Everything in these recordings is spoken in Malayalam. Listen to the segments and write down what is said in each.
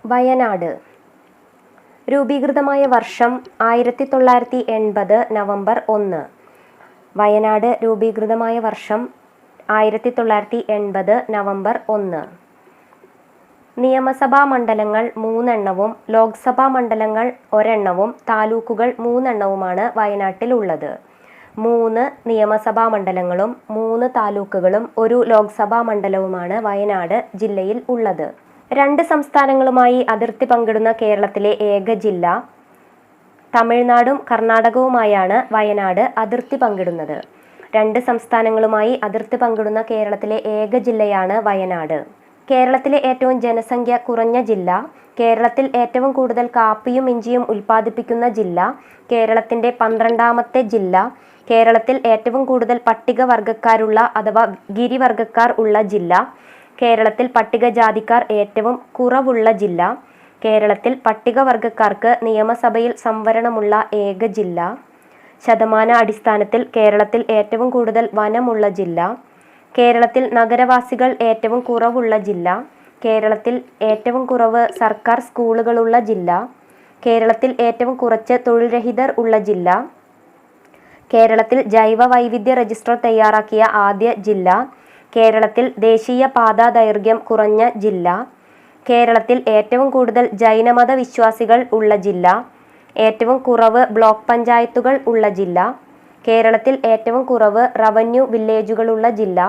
വയനാട് രൂപീകൃതമായ വർഷം 1980 നവംബർ 1. വയനാട് രൂപീകൃതമായ വർഷം 1980 നവംബർ 1. നിയമസഭാ മണ്ഡലങ്ങൾ 3 എണ്ണവും ലോക്സഭാ മണ്ഡലങ്ങൾ 1 എണ്ണവും താലൂക്കുകൾ 3 എണ്ണവുമാണ് വയനാട്ടിലുള്ളത്. 3 നിയമസഭാ മണ്ഡലങ്ങളും 3 താലൂക്കുകളും 1 ലോക്സഭാ മണ്ഡലവുമാണ് വയനാട് ജില്ലയിൽ ഉള്ളത്. 2 സംസ്ഥാനങ്ങളുമായി അതിർത്തി പങ്കിടുന്ന കേരളത്തിലെ ഏക ജില്ല. തമിഴ്നാടും കർണാടകവുമായാണ് വയനാട് അതിർത്തി പങ്കിടുന്നത്. 2 സംസ്ഥാനങ്ങളുമായി അതിർത്തി പങ്കിടുന്ന കേരളത്തിലെ ഏക ജില്ലയാണ് വയനാട്. കേരളത്തിലെ ഏറ്റവും ജനസംഖ്യ കുറഞ്ഞ ജില്ല. കേരളത്തിൽ ഏറ്റവും കൂടുതൽ കാപ്പിയും ഇഞ്ചിയും ഉൽപ്പാദിപ്പിക്കുന്ന ജില്ല. കേരളത്തിൻ്റെ 12ാമത്തെ ജില്ല. കേരളത്തിൽ ഏറ്റവും കൂടുതൽ പട്ടികവർഗക്കാരുള്ള അഥവാ ഗിരിവർഗക്കാർ ഉള്ള ജില്ല. കേരളത്തിൽ പട്ടികജാതിക്കാർ ഏറ്റവും കുറവുള്ള ജില്ല. കേരളത്തിൽ പട്ടികവർഗക്കാർക്ക് നിയമസഭയിൽ സംവരണമുള്ള ഏക ജില്ല. ശതമാന അടിസ്ഥാനത്തിൽ കേരളത്തിൽ ഏറ്റവും കൂടുതൽ വനമുള്ള ജില്ല. കേരളത്തിൽ നഗരവാസികൾ ഏറ്റവും കുറവുള്ള ജില്ല. കേരളത്തിൽ ഏറ്റവും കുറവ് സർക്കാർ സ്കൂളുകളുള്ള ജില്ല. കേരളത്തിൽ ഏറ്റവും കുറച്ച് തൊഴിൽരഹിതർ ഉള്ള ജില്ല. കേരളത്തിൽ ജൈവ വൈവിധ്യ രജിസ്റ്റർ തയ്യാറാക്കിയ ആദ്യ ജില്ല. കേരളത്തിൽ ദേശീയ പാതാ ദൈർഘ്യം കുറഞ്ഞ ജില്ല. കേരളത്തിൽ ഏറ്റവും കൂടുതൽ ജൈനമത വിശ്വാസികൾ ഉള്ള ജില്ല. ഏറ്റവും കുറവ് ബ്ലോക്ക് പഞ്ചായത്തുകൾ ഉള്ള ജില്ല. കേരളത്തിൽ ഏറ്റവും കുറവ് റവന്യൂ വില്ലേജുകളുള്ള ജില്ല.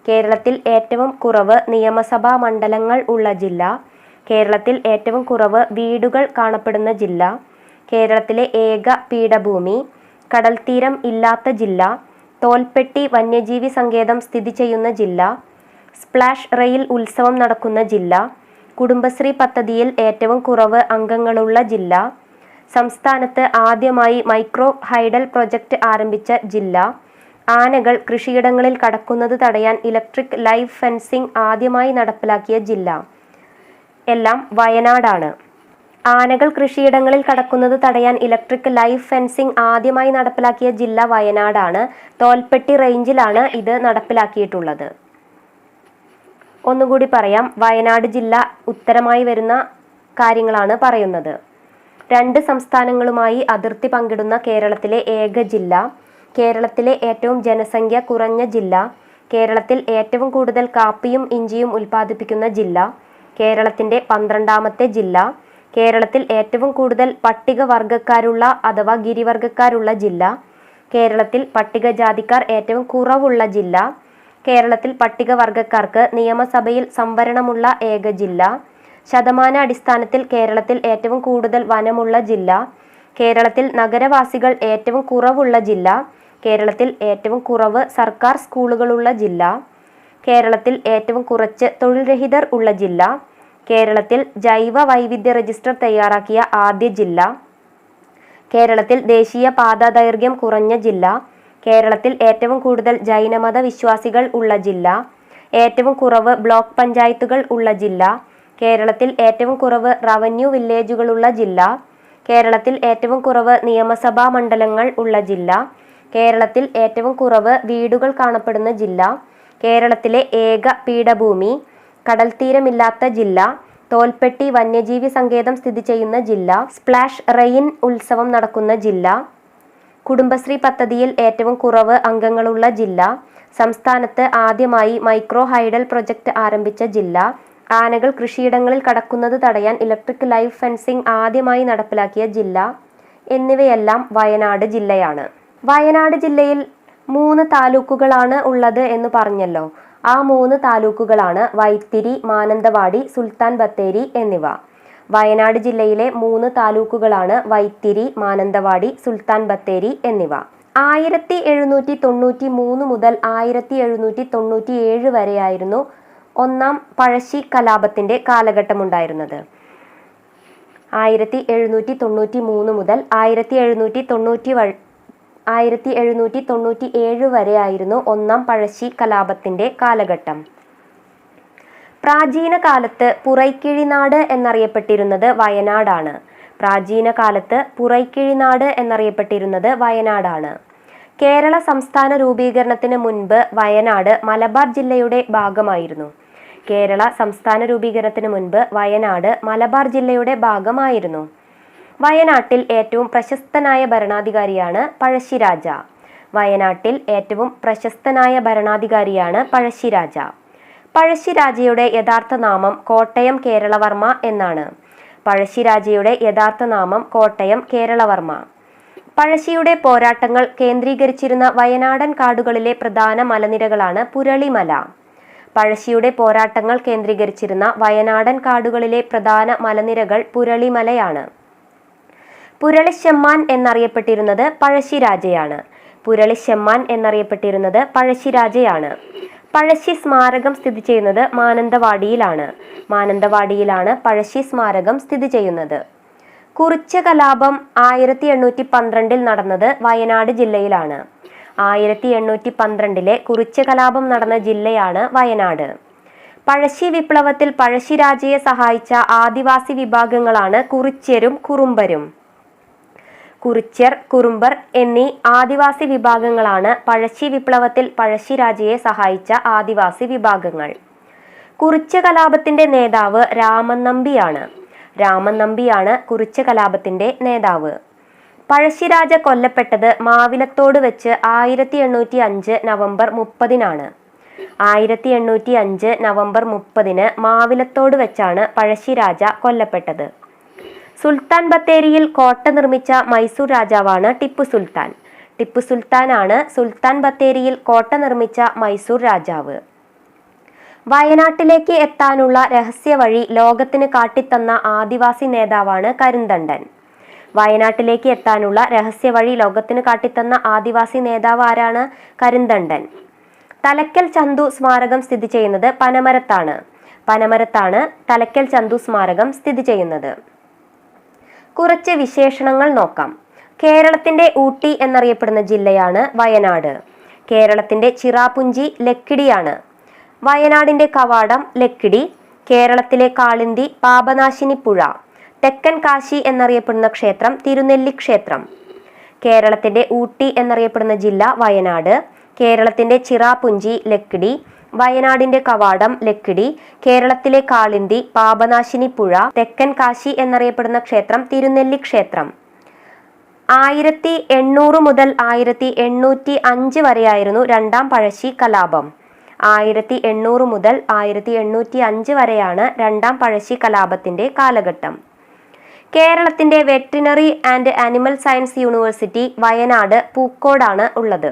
കേരളത്തിൽ ഏറ്റവും കുറവ് നിയമസഭാ മണ്ഡലങ്ങൾ ഉള്ള ജില്ല. കേരളത്തിൽ ഏറ്റവും കുറവ് വീടുകൾ കാണപ്പെടുന്ന ജില്ല. കേരളത്തിലെ ഏക പീഠഭൂമി. കടൽത്തീരം ഇല്ലാത്ത ജില്ല. തോൽപ്പെട്ടി വന്യജീവി സങ്കേതം സ്ഥിതി ചെയ്യുന്ന ജില്ല. സ്പ്ലാഷ് റെയിൽ ഉത്സവം നടക്കുന്ന ജില്ല. കുടുംബശ്രീ പദ്ധതിയിൽ ഏറ്റവും കുറവ് അംഗങ്ങളുള്ള ജില്ല. സംസ്ഥാനത്ത് ആദ്യമായി മൈക്രോ ഹൈഡൽ പ്രൊജക്റ്റ് ആരംഭിച്ച ജില്ല. ആനകൾ കൃഷിയിടങ്ങളിൽ കടക്കുന്നത് തടയാൻ ഇലക്ട്രിക് ലൈവ് ഫെൻസിംഗ് ആദ്യമായി നടപ്പിലാക്കിയ ജില്ല. എല്ലാം വയനാടാണ്. ആനകൾ കൃഷിയിടങ്ങളിൽ കടക്കുന്നത് തടയാൻ ഇലക്ട്രിക് ലൈവ് ഫെൻസിംഗ് ആദ്യമായി നടപ്പിലാക്കിയ ജില്ല വയനാടാണ്. തോൽപ്പെട്ടി റേഞ്ചിലാണ് ഇത് നടപ്പിലാക്കിയിട്ടുള്ളത്. ഒന്നുകൂടി പറയാം. വയനാട് ജില്ല ഉത്തരമായി വരുന്ന കാര്യങ്ങളാണ് പറയുന്നത്. 2 സംസ്ഥാനങ്ങളുമായി അതിർത്തി പങ്കിടുന്ന കേരളത്തിലെ ഏക ജില്ല. കേരളത്തിലെ ഏറ്റവും ജനസംഖ്യ കുറഞ്ഞ ജില്ല. കേരളത്തിൽ ഏറ്റവും കൂടുതൽ കാപ്പിയും ഇഞ്ചിയും ഉൽപ്പാദിപ്പിക്കുന്ന ജില്ല. കേരളത്തിൻ്റെ 12ാമത്തെ ജില്ല. കേരളത്തിൽ ഏറ്റവും കൂടുതൽ പട്ടികവർഗക്കാരുള്ള അഥവാ ഗിരിവർഗക്കാരുള്ള ജില്ല. കേരളത്തിൽ പട്ടികജാതിക്കാർ ഏറ്റവും കുറവുള്ള ജില്ല. കേരളത്തിൽ പട്ടികവർഗക്കാർക്ക് നിയമസഭയിൽ സംവരണമുള്ള ഏക ജില്ല. ശതമാന അടിസ്ഥാനത്തിൽ കേരളത്തിൽ ഏറ്റവും കൂടുതൽ വനമുള്ള ജില്ല. കേരളത്തിൽ നഗരവാസികൾ ഏറ്റവും കുറവുള്ള ജില്ല. കേരളത്തിൽ ഏറ്റവും കുറവ് സർക്കാർ സ്കൂളുകളുള്ള ജില്ല. കേരളത്തിൽ ഏറ്റവും കുറച്ച് തൊഴിൽരഹിതർ ഉള്ള ജില്ല. കേരളത്തിൽ ജൈവ വൈവിധ്യ രജിസ്റ്റർ തയ്യാറാക്കിയ ആദ്യ ജില്ല. കേരളത്തിൽ ദേശീയ പാതാ ദൈർഘ്യം കുറഞ്ഞ ജില്ല. കേരളത്തിൽ ഏറ്റവും കൂടുതൽ ജൈനമത വിശ്വാസികൾ ഉള്ള ജില്ല. ഏറ്റവും കുറവ് ബ്ലോക്ക് പഞ്ചായത്തുകൾ ഉള്ള ജില്ല. കേരളത്തിൽ ഏറ്റവും കുറവ് റവന്യൂ വില്ലേജുകളുള്ള ജില്ല. കേരളത്തിൽ ഏറ്റവും കുറവ് നിയമസഭാ മണ്ഡലങ്ങൾ ഉള്ള ജില്ല. കേരളത്തിൽ ഏറ്റവും കുറവ് വീടുകൾ കാണപ്പെടുന്ന ജില്ല. കേരളത്തിലെ ഏക പീഠഭൂമി. കടൽത്തീരമില്ലാത്ത ജില്ല. തോൽപ്പെട്ടി വന്യജീവി സങ്കേതം സ്ഥിതി ചെയ്യുന്ന ജില്ല. സ്പ്ലാഷ് റെയിൻ ഉത്സവം നടക്കുന്ന ജില്ല. കുടുംബശ്രീ പദ്ധതിയിൽ ഏറ്റവും കുറവ് അംഗങ്ങളുള്ള ജില്ല. സംസ്ഥാനത്ത് ആദ്യമായി മൈക്രോ ഹൈഡൽ പ്രൊജക്റ്റ് ആരംഭിച്ച ജില്ല. ആനകൾ കൃഷിയിടങ്ങളിൽ കടക്കുന്നത് തടയാൻ ഇലക്ട്രിക് ലൈവ് ഫെൻസിംഗ് ആദ്യമായി നടപ്പിലാക്കിയ ജില്ല എന്നിവയെല്ലാം വയനാട് ജില്ലയാണ്. വയനാട് ജില്ലയിൽ 3 താലൂക്കുകളാണ് ഉള്ളത് എന്ന് പറഞ്ഞല്ലോ. ആ 3 താലൂക്കുകളാണ് വൈത്തിരി, മാനന്തവാടി, സുൽത്താൻ ബത്തേരി എന്നിവ. വയനാട് ജില്ലയിലെ 3 താലൂക്കുകളാണ് വൈത്തിരി, മാനന്തവാടി, സുൽത്താൻ ബത്തേരി എന്നിവ. 1793 മുതൽ 1797 വരെയായിരുന്നു 1ാം പഴശ്ശി കലാപത്തിൻ്റെ കാലഘട്ടമുണ്ടായിരുന്നത്. 1793 മുതൽ 1797 വരെയായിരുന്നു 1ാം പഴശ്ശി കലാപത്തിൻ്റെ കാലഘട്ടം. പ്രാചീന കാലത്ത് പുറൈക്കിഴിനാട് എന്നറിയപ്പെട്ടിരുന്നത് വയനാടാണ്. കേരള സംസ്ഥാന രൂപീകരണത്തിന് മുൻപ് വയനാട് മലബാർ ജില്ലയുടെ ഭാഗമായിരുന്നു. കേരള സംസ്ഥാന രൂപീകരണത്തിന് മുൻപ് വയനാട് മലബാർ ജില്ലയുടെ ഭാഗമായിരുന്നു. വയനാട്ടിൽ ഏറ്റവും പ്രശസ്തനായ ഭരണാധികാരിയാണ് പഴശ്ശിരാജ. വയനാട്ടിൽ ഏറ്റവും പ്രശസ്തനായ ഭരണാധികാരിയാണ് പഴശ്ശിരാജ. പഴശ്ശിരാജയുടെ യഥാർത്ഥ നാമം കോട്ടയം കേരളവർമ്മ എന്നാണ്. പഴശ്ശിരാജയുടെ യഥാർത്ഥ നാമം കോട്ടയം കേരളവർമ്മ. പഴശ്ശിയുടെ പോരാട്ടങ്ങൾ കേന്ദ്രീകരിച്ചിരുന്ന വയനാടൻ കാടുകളിലെ പ്രധാന മലനിരകളാണ് പുരളിമല. പഴശ്ശിയുടെ പോരാട്ടങ്ങൾ കേന്ദ്രീകരിച്ചിരുന്ന വയനാടൻ കാടുകളിലെ പ്രധാന മലനിരകൾ പുരളിമലയാണ്. പുരളിശെമ്മാൻ എന്നറിയപ്പെട്ടിരുന്നത് പഴശ്ശിരാജയാണ്. പുരളിശെമ്മാൻ എന്നറിയപ്പെട്ടിരുന്നത് പഴശ്ശിരാജയാണ്. പഴശ്ശി സ്മാരകം സ്ഥിതി ചെയ്യുന്നത് മാനന്തവാടിയിലാണ്. മാനന്തവാടിയിലാണ് പഴശ്ശി സ്മാരകം സ്ഥിതി ചെയ്യുന്നത്. കുറിച്യ കലാപം 1812 നടന്നത് വയനാട് ജില്ലയിലാണ്. 1812 കുറിച്യ കലാപം നടന്ന ജില്ലയാണ് വയനാട്. പഴശ്ശി വിപ്ലവത്തിൽ പഴശ്ശിരാജയെ സഹായിച്ച ആദിവാസി വിഭാഗങ്ങളാണ് കുറിച്യരും കുറുമ്പരും. കുറിച്യർ, കുറുമ്പർ എന്നീ ആദിവാസി വിഭാഗങ്ങളാണ് പഴശ്ശി വിപ്ലവത്തിൽ പഴശ്ശിരാജയെ സഹായിച്ച ആദിവാസി വിഭാഗങ്ങൾ. കുറിച്യ കലാപത്തിന്റെ നേതാവ് രാമൻ നമ്പിയാണ്. രാമൻ നമ്പിയാണ് കുറിച്യ കലാപത്തിന്റെ നേതാവ്. പഴശ്ശിരാജ കൊല്ലപ്പെട്ടത് മാവിലത്തോട് വെച്ച് 1805 നവംബർ 30-നാണ്. 1805 നവംബർ 30-ന് മാവിലത്തോട് വെച്ചാണ് പഴശ്ശിരാജ കൊല്ലപ്പെട്ടത്. സുൽത്താൻ ബത്തേരിയിൽ കോട്ട നിർമ്മിച്ച മൈസൂർ രാജാവാണ് ടിപ്പു സുൽത്താൻ. ടിപ്പു സുൽത്താനാണ് സുൽത്താൻ ബത്തേരിയിൽ കോട്ട നിർമ്മിച്ച മൈസൂർ രാജാവ്. വയനാട്ടിലേക്ക് എത്താനുള്ള രഹസ്യ വഴി ലോകത്തിന് കാട്ടിത്തന്ന ആദിവാസി നേതാവാണ് കരിന്തണ്ടൻ. വയനാട്ടിലേക്ക് എത്താനുള്ള രഹസ്യ വഴി ലോകത്തിന് കാട്ടിത്തന്ന ആദിവാസി നേതാവ് ആരാണ്? കരിന്തണ്ടൻ. തലക്കൽ ചന്തു സ്മാരകം സ്ഥിതി ചെയ്യുന്നത് പനമരത്താണ്. പനമരത്താണ് തലക്കൽ ചന്തു സ്മാരകം സ്ഥിതി ചെയ്യുന്നത്. കുറച്ച് വിശേഷണങ്ങൾ നോക്കാം. കേരളത്തിന്റെ ഊട്ടി എന്നറിയപ്പെടുന്ന ജില്ലയാണ് വയനാട്. കേരളത്തിന്റെ ചിറാപുഞ്ചി ലക്കിടിയാണ്. വയനാടിന്റെ കവാടം ലക്കിടി. കേരളത്തിലെ കാളിന്തി പാപനാശിനി പുഴ. തെക്കൻ കാശി എന്നറിയപ്പെടുന്ന ക്ഷേത്രം തിരുനെല്ലി ക്ഷേത്രം. കേരളത്തിന്റെ ഊട്ടി എന്നറിയപ്പെടുന്ന ജില്ല വയനാട്. കേരളത്തിന്റെ ചിറാപുഞ്ചി ലക്കിടി. വയനാടിന്റെ കവാടം ലക്കിടി. കേരളത്തിലെ കാളിന്തി പാപനാശിനി പുഴ. തെക്കൻ കാശി എന്നറിയപ്പെടുന്ന ക്ഷേത്രം തിരുനെല്ലി ക്ഷേത്രം. 1800 മുതൽ 1805 വരെയായിരുന്നു രണ്ടാം പഴശ്ശി കലാപം. 1800 മുതൽ 1805 വരെയാണ് രണ്ടാം പഴശ്ശി കലാപത്തിന്റെ കാലഘട്ടം. കേരളത്തിന്റെ veterinary and animal science university Wayanad പൂക്കോടാണ് ഉള്ളത്.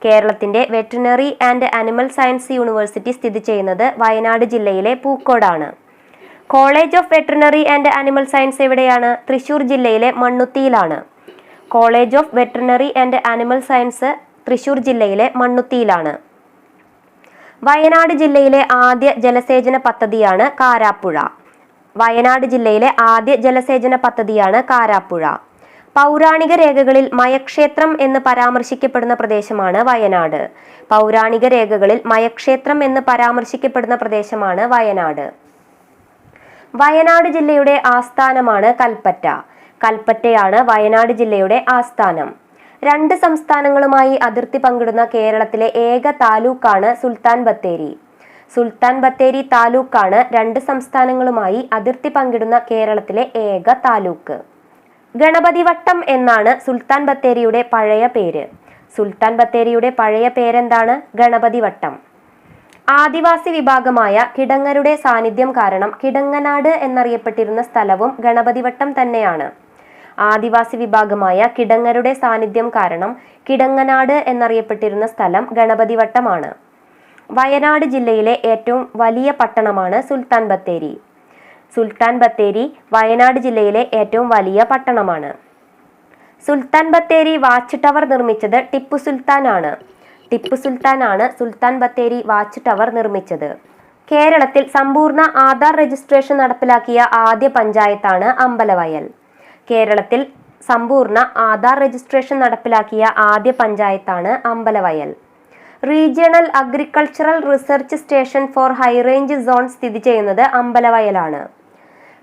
കേരളത്തിന്റെ veterinary and animal science university സ്ഥിതി ചെയ്യുന്നത് വയനാട് ജില്ലയിലെ പൂക്കോടാണ്. College of veterinary and animal science എവിടെയാണ്? തൃശൂർ ജില്ലയിലെ മണ്ണുത്തിയിലാണ്. College of veterinary and animal science Thrissur ജില്ലയിലെ മണ്ണുത്തിയിലാണ്. വയനാട് ജില്ലയിലെ ആദ്യ ജലസേചന പദ്ധതിയാണ് കാരാപ്പുഴ. വയനാട് ജില്ലയിലെ ആദ്യ ജലസേചന പദ്ധതിയാണ് കാരാപ്പുഴ. പൗരാണിക രേഖകളിൽ മയക്ഷേത്രം എന്ന് പരാമർശിക്കപ്പെടുന്ന പ്രദേശമാണ് വയനാട്. പൗരാണിക രേഖകളിൽ മയക്ഷേത്രം എന്ന് പരാമർശിക്കപ്പെടുന്ന പ്രദേശമാണ് വയനാട്. വയനാട് ജില്ലയുടെ ആസ്ഥാനമാണ് കൽപ്പറ്റ. കൽപ്പറ്റയാണ് വയനാട് ജില്ലയുടെ ആസ്ഥാനം. 2 സംസ്ഥാനങ്ങളുമായി അതിർത്തി പങ്കിടുന്ന കേരളത്തിലെ ഏക താലൂക്കാണ് സുൽത്താൻ ബത്തേരി. സുൽത്താൻ ബത്തേരി താലൂക്കാണ് 2 സംസ്ഥാനങ്ങളുമായി അതിർത്തി പങ്കിടുന്ന കേരളത്തിലെ ഏക താലൂക്ക്. ഗണപതിവട്ടം എന്നാണ് സുൽത്താൻ ബത്തേരിയുടെ പഴയ പേര്. സുൽത്താൻ ബത്തേരിയുടെ പഴയ പേരെന്താണ്? ഗണപതിവട്ടം. ആദിവാസി വിഭാഗമായ കിടങ്ങരുടെ സാന്നിധ്യം കാരണം കിടങ്ങനാട് എന്നറിയപ്പെട്ടിരുന്ന സ്ഥലവും ഗണപതിവട്ടം തന്നെയാണ്. ആദിവാസി വിഭാഗമായ കിടങ്ങരുടെ സാന്നിധ്യം കാരണം കിടങ്ങനാട് എന്നറിയപ്പെട്ടിരുന്ന സ്ഥലം ഗണപതിവട്ടമാണ്. വയനാട് ജില്ലയിലെ ഏറ്റവും വലിയ പട്ടണമാണ് സുൽത്താൻ ബത്തേരി. സുൽത്താൻ ബത്തേരി വയനാട് ജില്ലയിലെ ഏറ്റവും വലിയ പട്ടണമാണ്. സുൽത്താൻ ബത്തേരി വാച്ച് ടവർ നിർമ്മിച്ചത് ടിപ്പു സുൽത്താനാണ്. ടിപ്പു സുൽത്താനാണ് സുൽത്താൻ ബത്തേരി വാച്ച് ടവർ നിർമ്മിച്ചത്. കേരളത്തിൽ സമ്പൂർണ്ണ ആധാർ രജിസ്ട്രേഷൻ നടപ്പിലാക്കിയ ആദ്യ പഞ്ചായത്താണ് അമ്പലവയൽ. കേരളത്തിൽ സമ്പൂർണ്ണ ആധാർ രജിസ്ട്രേഷൻ നടപ്പിലാക്കിയ ആദ്യ പഞ്ചായത്താണ് Ambalavayal. Regional agricultural research station for high range zone സ്ഥിതി ചെയ്യുന്നത് അമ്പലവയലാണ്.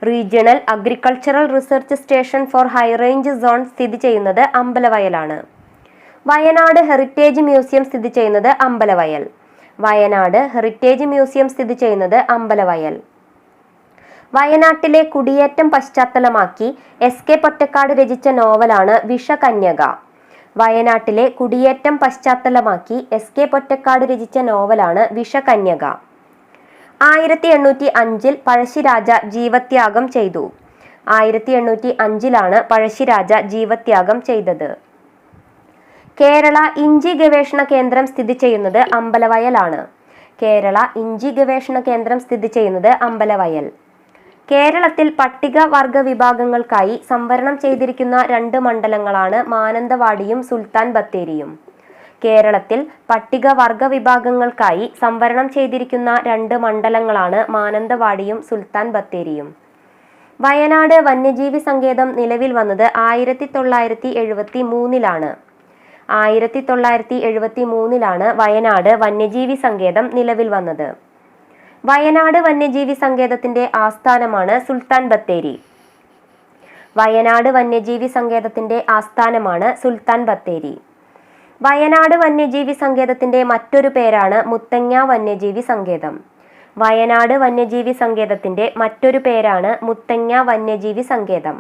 Regional agricultural research station for high range zone സ്ഥിതി ചെയ്യുന്നത് അമ്പലവയലാണ്. വയനാട് ഹെറിറ്റേജ് മ്യൂസിയം സ്ഥിതി ചെയ്യുന്നത് അമ്പലവയൽ. വയനാട് ഹെറിറ്റേജ് മ്യൂസിയം സ്ഥിതി ചെയ്യുന്നത് അമ്പലവയൽ. വയനാട്ടിലെ കുടിയേറ്റം പശ്ചാത്തലമാക്കി എസ്.കെ. പൊറ്റക്കാട് രചിച്ച നോവലാണ് വിഷകന്യക. വയനാട്ടിലെ കുടിയേറ്റം പശ്ചാത്തലമാക്കി എസ്.കെ. പൊറ്റക്കാട് രചിച്ച നോവലാണ് വിഷകന്യക. 1805 പഴശ്ശിരാജ ജീവത്യാഗം ചെയ്തു. 1805 പഴശ്ശിരാജ ജീവത്യാഗം ചെയ്തത്. കേരള ഇഞ്ചി ഗവേഷണ കേന്ദ്രം സ്ഥിതി ചെയ്യുന്നത് അമ്പലവയലാണ്. കേരള ഇഞ്ചി ഗവേഷണ കേന്ദ്രം സ്ഥിതി ചെയ്യുന്നത് അമ്പലവയൽ. കേരളത്തിൽ പട്ടിക വർഗ വിഭാഗങ്ങൾക്കായി സംവരണം ചെയ്തിരിക്കുന്ന 2 മണ്ഡലങ്ങളാണ് മാനന്തവാടിയും സുൽത്താൻ ബത്തേരിയും. കേരളത്തിൽ പട്ടിക വർഗ വിഭാഗങ്ങൾക്കായി സംവരണം ചെയ്തിരിക്കുന്ന 2 മണ്ഡലങ്ങളാണ് മാനന്തവാടിയും സുൽത്താൻ ബത്തേരിയും. വയനാട് വന്യജീവി സങ്കേതം നിലവിൽ വന്നത് 1973 1973 വയനാട് വന്യജീവി സങ്കേതം നിലവിൽ വന്നത്. വയനാട് വന്യജീവി സങ്കേതത്തിന്റെ ആസ്ഥാനമാണ് സുൽത്താൻ ബത്തേരി. വയനാട് വന്യജീവി സങ്കേതത്തിന്റെ ആസ്ഥാനമാണ് സുൽത്താൻ ബത്തേരി. വയനാട് വന്യജീവി സങ്കേതത്തിന്റെ മറ്റൊരു പേരാണ് മുത്തങ്ങ വന്യജീവി സങ്കേതം. വയനാട് വന്യജീവി സങ്കേതത്തിന്റെ മറ്റൊരു പേരാണ് മുത്തങ്ങ വന്യജീവി സങ്കേതം.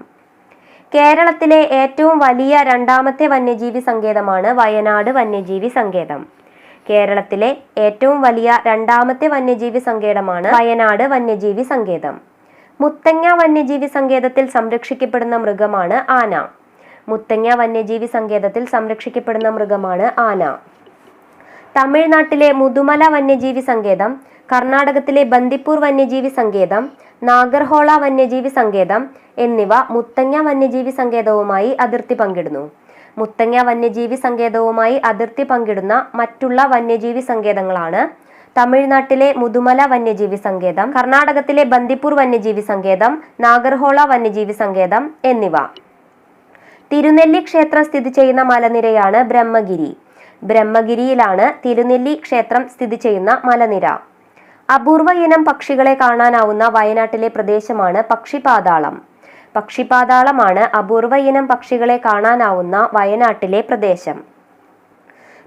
കേരളത്തിലെ ഏറ്റവും വലിയ 2ാമത്തെ വന്യജീവി സങ്കേതമാണ് വയനാട് വന്യജീവി സങ്കേതം. കേരളത്തിലെ ഏറ്റവും വലിയ 2ാമത്തെ വന്യജീവി സങ്കേതമാണ് വയനാട് വന്യജീവി സങ്കേതം. മുത്തങ്ങ വന്യജീവി സങ്കേതത്തിൽ സംരക്ഷിക്കപ്പെടുന്ന മൃഗമാണ് ആന. മുത്തങ്ങ വന്യജീവി സങ്കേതത്തിൽ സംരക്ഷിക്കപ്പെടുന്ന മൃഗമാണ് ആന. തമിഴ്നാട്ടിലെ മുതുമല വന്യജീവി സങ്കേതം, കർണാടകത്തിലെ ബന്ദിപ്പൂർ വന്യജീവി സങ്കേതം, നാഗർഹോള വന്യജീവി സങ്കേതം എന്നിവ മുത്തങ്ങ വന്യജീവി സങ്കേതവുമായി അതിർത്തി പങ്കിടുന്നു. മുത്തങ്ങ വന്യജീവി സങ്കേതവുമായി അതിർത്തി പങ്കിടുന്ന മറ്റുള്ള വന്യജീവി സങ്കേതങ്ങളാണ് തമിഴ്നാട്ടിലെ മുതുമല വന്യജീവി സങ്കേതം, കർണാടകത്തിലെ ബന്ദിപ്പൂർ വന്യജീവി സങ്കേതം, നാഗർഹോള വന്യജീവി സങ്കേതം എന്നിവ. തിരുനെല്ലി ക്ഷേത്രം സ്ഥിതി ചെയ്യുന്ന മലനിരയാണ് ബ്രഹ്മഗിരി. ബ്രഹ്മഗിരിയിലാണ് തിരുനെല്ലി ക്ഷേത്രം സ്ഥിതി ചെയ്യുന്ന മലനിര. അപൂർവ ഇനം പക്ഷികളെ കാണാനാവുന്ന വയനാട്ടിലെ പ്രദേശമാണ് പക്ഷിപാതാളം. പക്ഷിപാതാളമാണ് അപൂർവ ഇനം പക്ഷികളെ കാണാനാവുന്ന വയനാട്ടിലെ പ്രദേശം.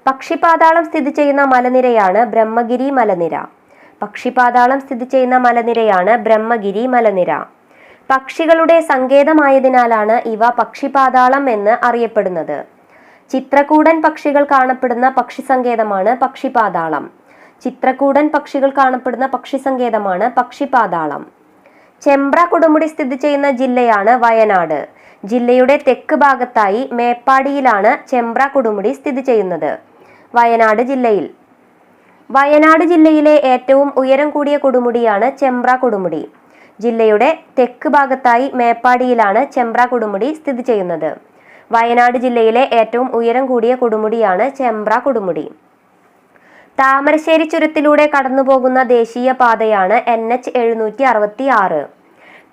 പക്ഷിപാതാളം സ്ഥിതി ചെയ്യുന്ന മലനിരയാണ് ബ്രഹ്മഗിരി മലനിര. പക്ഷിപാതാളം സ്ഥിതി ചെയ്യുന്ന മലനിരയാണ് ബ്രഹ്മഗിരി മലനിര. പക്ഷികളുടെ സങ്കേതമായതിനാലാണ് ഇവ പക്ഷിപാതാളം എന്ന് അറിയപ്പെടുന്നത്. ചിത്രകൂടൻ പക്ഷികൾ കാണപ്പെടുന്ന പക്ഷി സങ്കേതമാണ് പക്ഷിപാതാളം. ചിത്രകൂടൻ പക്ഷികൾ കാണപ്പെടുന്ന പക്ഷി സങ്കേതമാണ് പക്ഷിപാതാളം. ചെമ്പ്ര കൊടുമുടി സ്ഥിതി ചെയ്യുന്ന ജില്ലയാണ് വയനാട്. ജില്ലയുടെ തെക്ക് ഭാഗത്തായി മേപ്പാടിയിലാണ് ചെമ്പ്ര കൊടുമുടി സ്ഥിതി ചെയ്യുന്നത്. വയനാട് ജില്ലയിലെ ഏറ്റവും ഉയരം കൂടിയ കൊടുമുടിയാണ് ചെമ്പ്ര കൊടുമുടി. ജില്ലയുടെ തെക്ക് ഭാഗത്തായി മേപ്പാടിയിലാണ് ചെമ്പ്ര കൊടുമുടി സ്ഥിതി ചെയ്യുന്നത്. വയനാട് ജില്ലയിലെ ഏറ്റവും ഉയരം കൂടിയ കൊടുമുടിയാണ് ചെമ്പ്ര കൊടുമുടി. താമരശ്ശേരി ചുരത്തിലൂടെ കടന്നുപോകുന്ന ദേശീയ പാതയാണ് NH 766.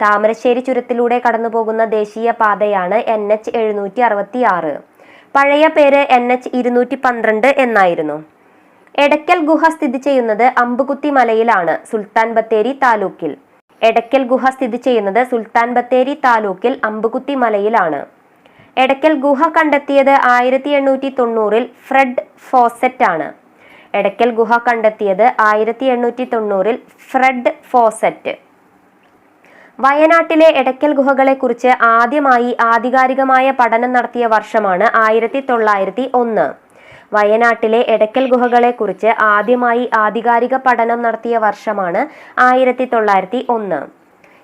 താമരശ്ശേരി ചുരത്തിലൂടെ കടന്നുപോകുന്ന ദേശീയ പാതയാണ് NH 766. പഴയ പേര് NH 212 എന്നായിരുന്നു. എടക്കൽ ഗുഹ സ്ഥിതി ചെയ്യുന്നത് അമ്പുകുത്തി മലയിലാണ്, സുൽത്താൻ ബത്തേരി താലൂക്കിൽ. എടക്കൽ ഗുഹ സ്ഥിതി ചെയ്യുന്നത് സുൽത്താൻ ബത്തേരി താലൂക്കിൽ അമ്പുകുത്തി മലയിലാണ്. എടക്കൽ ഗുഹ കണ്ടെത്തിയത് 1890 ഫ്രെഡ് ഫോസറ്റ് ആണ്. എടക്കൽ ഗുഹ കണ്ടെത്തിയത് 1890 ഫ്രെഡ് ഫോസറ്റ്. വയനാട്ടിലെ എടക്കൽ ഗുഹകളെ കുറിച്ച് ആദ്യമായി ആധികാരികമായ പഠനം നടത്തിയ വർഷമാണ് 1901. വയനാട്ടിലെ എടക്കൽ ഗുഹകളെ കുറിച്ച് ആദ്യമായി ആധികാരിക പഠനം നടത്തിയ വർഷമാണ് 1901.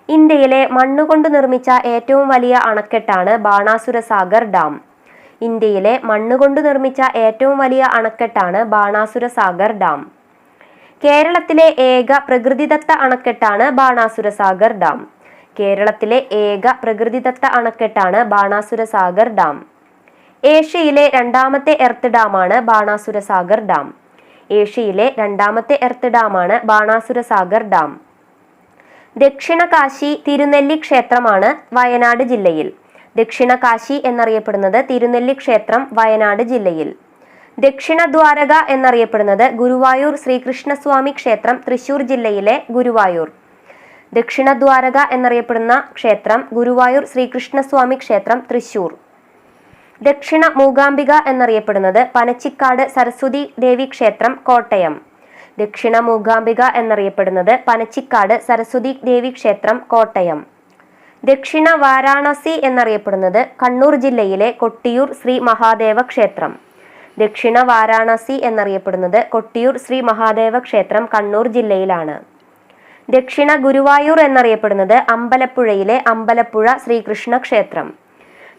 ഇന്ത്യയിലെ മണ്ണുകൊണ്ട് നിർമ്മിച്ച ഏറ്റവും വലിയ അണക്കെട്ടാണ് ബാണാസുര സാഗർ ഡാം. ഇന്ത്യയിലെ മണ്ണുകൊണ്ട് നിർമ്മിച്ച ഏറ്റവും വലിയ അണക്കെട്ടാണ് ബാണാസുര സാഗർ ഡാം. കേരളത്തിലെ ഏക പ്രകൃതിദത്ത അണക്കെട്ടാണ് ബാണാസുര സാഗർ ഡാം. കേരളത്തിലെ ഏക പ്രകൃതിദത്ത അണക്കെട്ടാണ് ബാണാസുര സാഗർ ഡാം. ഏഷ്യയിലെ 2ാമത്തെ എർത്ത് ഡാമാണ് ബാണാസുര സാഗർ ഡാം. ഏഷ്യയിലെ 2ാമത്തെ എർത്ത് ഡാമാണ് ബാണാസുര സാഗർ ഡാം. ദക്ഷിണ കാശി തിരുനെല്ലി ക്ഷേത്രമാണ് വയനാട് ജില്ലയിൽ. ദക്ഷിണ കാശി എന്നറിയപ്പെടുന്നത് തിരുനെല്ലി ക്ഷേത്രം വയനാട് ജില്ലയിൽ. ദക്ഷിണ ദ്വാരക എന്നറിയപ്പെടുന്നത് ഗുരുവായൂർ ശ്രീകൃഷ്ണസ്വാമി ക്ഷേത്രം തൃശൂർ ജില്ലയിലെ ഗുരുവായൂർ. ദക്ഷിണ ദ്വാരക എന്നറിയപ്പെടുന്ന ക്ഷേത്രം ഗുരുവായൂർ ശ്രീകൃഷ്ണസ്വാമി ക്ഷേത്രം തൃശൂർ. ദക്ഷിണ മൂകാംബിക എന്നറിയപ്പെടുന്നത് പനച്ചിക്കാട് സരസ്വതി ദേവി ക്ഷേത്രം കോട്ടയം. ദക്ഷിണ മൂകാംബിക എന്നറിയപ്പെടുന്നത് പനച്ചിക്കാട് സരസ്വതി ദേവി ക്ഷേത്രം, കോട്ടയം. ദക്ഷിണ വാരാണസി എന്നറിയപ്പെടുന്നത് കണ്ണൂർ ജില്ലയിലെ കൊട്ടിയൂർ ശ്രീ മഹാദേവ ക്ഷേത്രം. ദക്ഷിണ വാരാണസി എന്നറിയപ്പെടുന്നത് കൊട്ടിയൂർ ശ്രീ മഹാദേവ ക്ഷേത്രം, കണ്ണൂർ ജില്ലയിലാണ്. ദക്ഷിണ ഗുരുവായൂർ എന്നറിയപ്പെടുന്നത് അമ്പലപ്പുഴയിലെ അമ്പലപ്പുഴ ശ്രീകൃഷ്ണ ക്ഷേത്രം.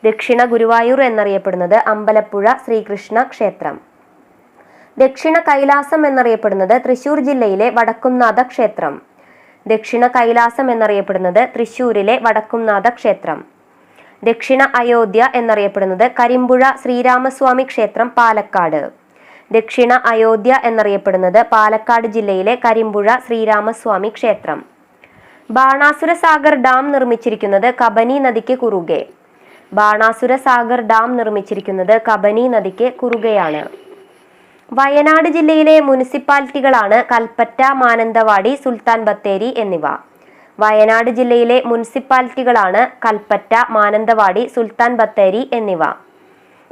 ദക്ഷിണ ഗുരുവായൂർ എന്നറിയപ്പെടുന്നത് അമ്പലപ്പുഴ ശ്രീകൃഷ്ണ ക്ഷേത്രം. ദക്ഷിണ കൈലാസം എന്നറിയപ്പെടുന്നത് തൃശൂർ ജില്ലയിലെ വടക്കുംനാഥ ക്ഷേത്രം. ദക്ഷിണ കൈലാസം എന്നറിയപ്പെടുന്നത് തൃശൂരിലെ വടക്കുംനാഥ ക്ഷേത്രം. ദക്ഷിണ അയോധ്യ എന്നറിയപ്പെടുന്നത് കരിമ്പുഴ ശ്രീരാമസ്വാമി ക്ഷേത്രം, പാലക്കാട്. ദക്ഷിണ അയോധ്യ എന്നറിയപ്പെടുന്നത് പാലക്കാട് ജില്ലയിലെ കരിമ്പുഴ ശ്രീരാമസ്വാമി ക്ഷേത്രം. ബാണാസുര സാഗർ ഡാം നിർമ്മിച്ചിരിക്കുന്നത് കബനി നദിക്ക് കുറുകെ. ബാണാസുര സാഗർ ഡാം നിർമ്മിച്ചിരിക്കുന്നത് കബനി നദിക്ക് കുറുകെയാണ്. വയനാട് ജില്ലയിലെ മുനിസിപ്പാലിറ്റികളാണ് കൽപ്പറ്റ, മാനന്തവാടി, സുൽത്താൻ ബത്തേരി എന്നിവ. വയനാട് ജില്ലയിലെ മുനിസിപ്പാലിറ്റികളാണ് കൽപ്പറ്റ, മാനന്തവാടി, സുൽത്താൻ ബത്തേരി എന്നിവ.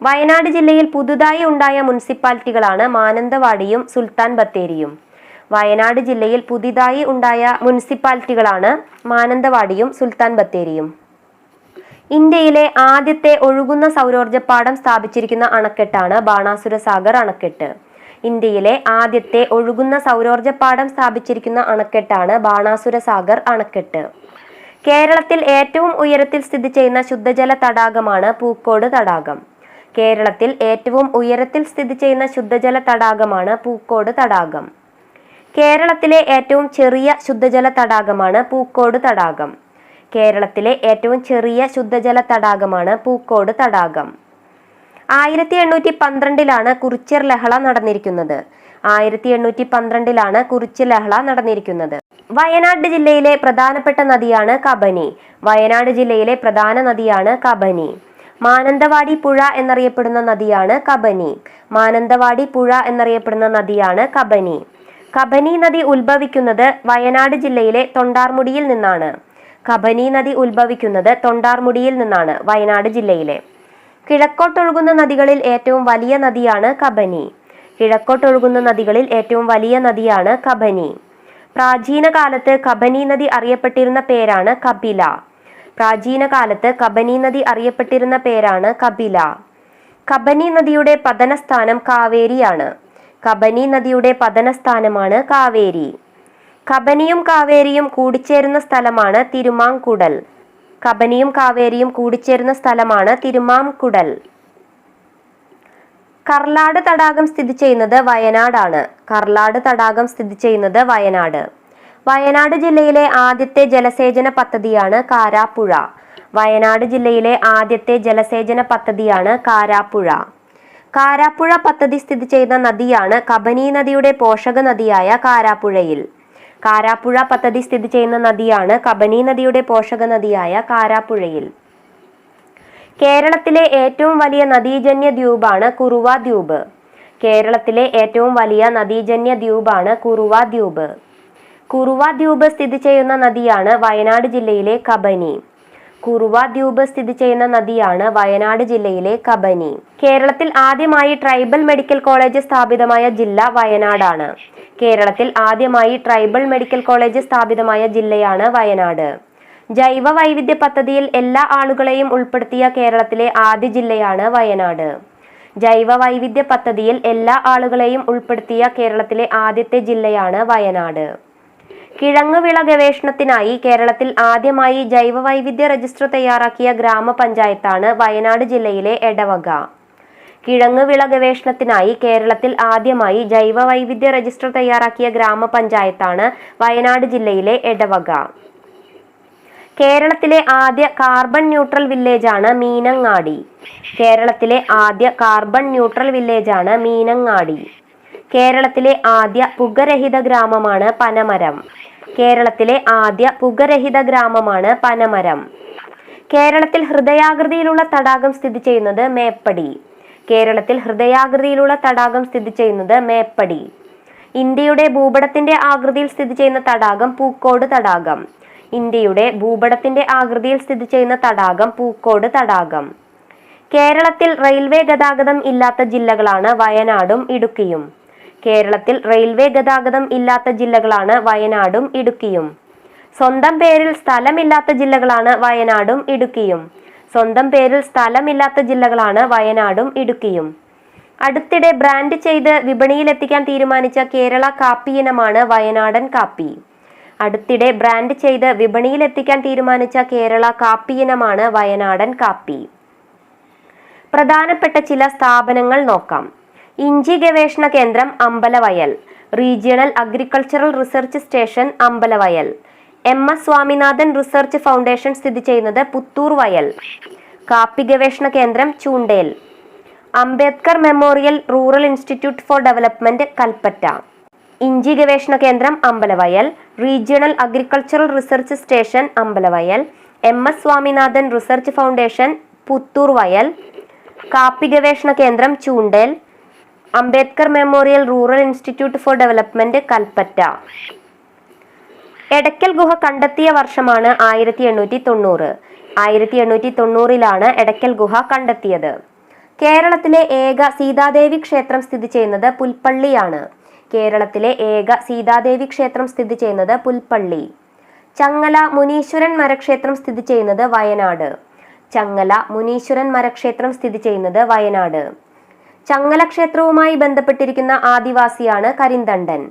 വയനാട് ജില്ലയിൽ പുതുതായി ഉണ്ടായ മുനിസിപ്പാലിറ്റികളാണ് മാനന്തവാടിയും സുൽത്താൻ ബത്തേരിയും. വയനാട് ജില്ലയിൽ പുതിയതായി ഉണ്ടായ മുനിസിപ്പാലിറ്റികളാണ് മാനന്തവാടിയും സുൽത്താൻ ബത്തേരിയും. ഇന്ത്യയിലെ ആദ്യത്തെ ഒഴുകുന്ന സൗരോർജ്ജപ്പാടം സ്ഥാപിച്ചിരിക്കുന്ന അണക്കെട്ടാണ് ബാണാസുര സാഗർ അണക്കെട്ട്. ഇന്ത്യയിലെ ആദ്യത്തെ ഒഴുകുന്ന സൗരോർജ്ജപ്പാടം സ്ഥാപിച്ചിരിക്കുന്ന അണക്കെട്ടാണ് ബാണാസുര സാഗർ അണക്കെട്ട്. കേരളത്തിൽ ഏറ്റവും ഉയരത്തിൽ സ്ഥിതി ചെയ്യുന്ന ശുദ്ധജല തടാകമാണ് പൂക്കോട് തടാകം. കേരളത്തിൽ ഏറ്റവും ഉയരത്തിൽ സ്ഥിതി ചെയ്യുന്ന ശുദ്ധജല തടാകമാണ് പൂക്കോട് തടാകം. കേരളത്തിലെ ഏറ്റവും ചെറിയ ശുദ്ധജല തടാകമാണ് പൂക്കോട് തടാകം. കേരളത്തിലെ ഏറ്റവും ചെറിയ ശുദ്ധജല തടാകമാണ് പൂക്കോട് തടാകം. 1812 കുറിച്യർ ലഹള നടന്നിരിക്കുന്നത്. 1812 കുറിച്യർ ലഹള നടന്നിരിക്കുന്നത്. വയനാട് ജില്ലയിലെ പ്രധാനപ്പെട്ട നദിയാണ് കബനി. വയനാട് ജില്ലയിലെ പ്രധാന നദിയാണ് കബനി. മാനന്തവാടി പുഴ എന്നറിയപ്പെടുന്ന നദിയാണ് കബനി. മാനന്തവാടി പുഴ എന്നറിയപ്പെടുന്ന നദിയാണ് കബനി. കബനി നദി ഉത്ഭവിക്കുന്നത് വയനാട് ജില്ലയിലെ തൊണ്ടാർമുടിയിൽ നിന്നാണ്. കബനി നദി ഉത്ഭവിക്കുന്നത് തൊണ്ടാർമുടിയിൽ നിന്നാണ്, വയനാട് ജില്ലയിലെ. കിഴക്കോട്ടൊഴുകുന്ന നദികളിൽ ഏറ്റവും വലിയ നദിയാണ് കബനി. കിഴക്കോട്ടൊഴുകുന്ന നദികളിൽ ഏറ്റവും വലിയ നദിയാണ് കബനി. പ്രാചീന കാലത്ത് കബനി നദി അറിയപ്പെട്ടിരുന്ന പേരാണ് കപില. പ്രാചീന കാലത്ത് കബനി നദി അറിയപ്പെട്ടിരുന്ന പേരാണ് കപില. കബനി നദിയുടെ പതനസ്ഥാനം കാവേരിയാണ്. കബനി നദിയുടെ പതനസ്ഥാനമാണ് കാവേരി. കബനിയും കാവേരിയും കൂടിച്ചേരുന്ന സ്ഥലമാണ് തിരുമാംകുടൽ. കബനിയും കാവേരിയും കൂടിച്ചേരുന്ന സ്ഥലമാണ് തിരുമാംകുടൽ. കർലാട് തടാകം സ്ഥിതി ചെയ്യുന്നത് വയനാടാണ്. കർലാട് തടാകം സ്ഥിതി ചെയ്യുന്നത് വയനാട്. വയനാട് ജില്ലയിലെ ആദ്യത്തെ ജലസേചന പദ്ധതിയാണ് കാരാപ്പുഴ. വയനാട് ജില്ലയിലെ ആദ്യത്തെ ജലസേചന പദ്ധതിയാണ് കാരാപ്പുഴ. കാരാപ്പുഴ പദ്ധതി സ്ഥിതി ചെയ്യുന്ന നദിയാണ് കബനി നദിയുടെ പോഷക നദിയായ കാരാപ്പുഴയിൽ. കാരാപ്പുഴ പദ്ധതി സ്ഥിതി ചെയ്യുന്ന നദിയാണ് കബനി നദിയുടെ പോഷക നദിയായ കാരാപ്പുഴയിൽ. കേരളത്തിലെ ഏറ്റവും വലിയ നദീജന്യ ദ്വീപാണ് കുറുവ ദ്വീപ്. കേരളത്തിലെ ഏറ്റവും വലിയ നദീജന്യ ദ്വീപാണ് കുറുവ ദ്വീപ്. കുറുവ ദ്വീപ് സ്ഥിതി ചെയ്യുന്ന നദിയാണ് വയനാട് ജില്ലയിലെ കബനി. കുറുവ ദ്വീപ് സ്ഥിതി ചെയ്യുന്ന നദിയാണ് വയനാട് ജില്ലയിലെ കബനി. കേരളത്തിൽ ആദ്യമായി ട്രൈബൽ മെഡിക്കൽ കോളേജ് സ്ഥാപിതമായ ജില്ല വയനാടാണ്. കേരളത്തിൽ ആദ്യമായി ട്രൈബൽ മെഡിക്കൽ കോളേജ് സ്ഥാപിതമായ ജില്ലയാണ് വയനാട്. ജൈവ വൈവിധ്യ പദ്ധതിയിൽ എല്ലാ ആളുകളെയും ഉൾപ്പെടുത്തിയ കേരളത്തിലെ ആദ്യ ജില്ലയാണ് വയനാട്. ജൈവ വൈവിധ്യ പദ്ധതിയിൽ എല്ലാ ആളുകളെയും ഉൾപ്പെടുത്തിയ കേരളത്തിലെ ആദ്യത്തെ ജില്ലയാണ് വയനാട്. കിഴങ്ങുവിള ഗവേഷണത്തിനായി കേരളത്തിൽ ആദ്യമായി ജൈവ വൈവിധ്യ രജിസ്റ്റർ തയ്യാറാക്കിയ ഗ്രാമപഞ്ചായത്താണ് വയനാട് ജില്ലയിലെ എടവക. കിഴങ്ങുവിള ഗവേഷണത്തിനായി കേരളത്തിൽ ആദ്യമായി ജൈവ വൈവിധ്യ രജിസ്റ്റർ തയ്യാറാക്കിയ ഗ്രാമപഞ്ചായത്താണ് വയനാട് ജില്ലയിലെ എടവക. കേരളത്തിലെ ആദ്യ കാർബൺ ന്യൂട്രൽ വില്ലേജാണ് മീനങ്ങാടി. കേരളത്തിലെ ആദ്യ കാർബൺ ന്യൂട്രൽ വില്ലേജാണ് മീനങ്ങാടി. കേരളത്തിലെ ആദ്യ പുകരഹിത ഗ്രാമമാണ് പനമരം. കേരളത്തിലെ ആദ്യ പുകരഹിത ഗ്രാമമാണ് പനമരം. കേരളത്തിൽ ഹൃദയാകൃതിയിലുള്ള തടാകം സ്ഥിതി ചെയ്യുന്നത് മേപ്പടി. കേരളത്തിൽ ഹൃദയാകൃതിയിലുള്ള തടാകം സ്ഥിതി ചെയ്യുന്നത് മേപ്പടി. ഇന്ത്യയുടെ ഭൂപടത്തിന്റെ ആകൃതിയിൽ സ്ഥിതി ചെയ്യുന്ന തടാകം പൂക്കോട് തടാകം. ഇന്ത്യയുടെ ഭൂപടത്തിന്റെ ആകൃതിയിൽ സ്ഥിതി ചെയ്യുന്ന തടാകം പൂക്കോട് തടാകം. കേരളത്തിൽ റെയിൽവേ ഗതാഗതം ഇല്ലാത്ത ജില്ലകളാണ് വയനാടും ഇടുക്കിയും. കേരളത്തിൽ റെയിൽവേ ഗതാഗതം ഇല്ലാത്ത ജില്ലകളാണ് വയനാടും ഇടുക്കിയും. സ്വന്തം പേരിൽ സ്ഥലമില്ലാത്ത ജില്ലകളാണ് വയനാടും ഇടുക്കിയും. സ്വന്തം പേരിൽ സ്ഥലമില്ലാത്ത ജില്ലകളാണ് വയനാടും ഇടുക്കിയും. അടുത്തിടെ ബ്രാൻഡ് ചെയ്ത് വിപണിയിലെത്തിക്കാൻ തീരുമാനിച്ച കേരള കാപ്പി ഇനമാണ് വയനാടൻ കാപ്പി. അടുത്തിടെ ബ്രാൻഡ് ചെയ്ത് വിപണിയിലെത്തിക്കാൻ തീരുമാനിച്ച കേരള കാപ്പി ഇനമാണ് വയനാടൻ കാപ്പി. പ്രധാനപ്പെട്ട ചില സ്ഥാപനങ്ങൾ നോക്കാം. ഇഞ്ചി ഗവേഷണ കേന്ദ്രം Ambalavayal, regional agricultural research station Ambalavayal. MS Swaminathan research foundation സ്ഥിതി ചെയ്യുന്നത് പുത്തൂർ വയൽ. കാപ്പി ഗവേഷണ കേന്ദ്രം Chundel. Ambedkar memorial rural institute for development Kalpetta. ഇഞ്ചി ഗവേഷണ കേന്ദ്രം Ambalavayal, regional agricultural research station Ambalavayal. MS Swaminathan research foundation Puthur വയൽ. കാപ്പി ഗവേഷണ കേന്ദ്രം Chundel. Ambedkar memorial rural institute for development Kalpetta. Edakkal ഗുഹ കണ്ടെത്തിയ വർഷമാണ് 1890. 1890 എടയ്ക്കൽ ഗുഹ കണ്ടെത്തിയത്. കേരളത്തിലെ ഏക സീതാദേവി ക്ഷേത്രം സ്ഥിതി ചെയ്യുന്നത് പുൽപ്പള്ളിയാണ്. കേരളത്തിലെ ഏക സീതാദേവി ക്ഷേത്രം സ്ഥിതി ചെയ്യുന്നത് പുൽപ്പള്ളി. ചങ്ങല മുനീശ്വരൻ മരക്ഷേത്രം സ്ഥിതി ചെയ്യുന്നത് വയനാട്. ചങ്ങല മുനീശ്വരൻ മരക്ഷേത്രം സ്ഥിതി ചെയ്യുന്നത് വയനാട്. ചങ്ങല ക്ഷേത്രവുമായി ബന്ധപ്പെട്ടിരിക്കുന്ന ആദിവാസിയാണ് കരിന്തണ്ടൻ.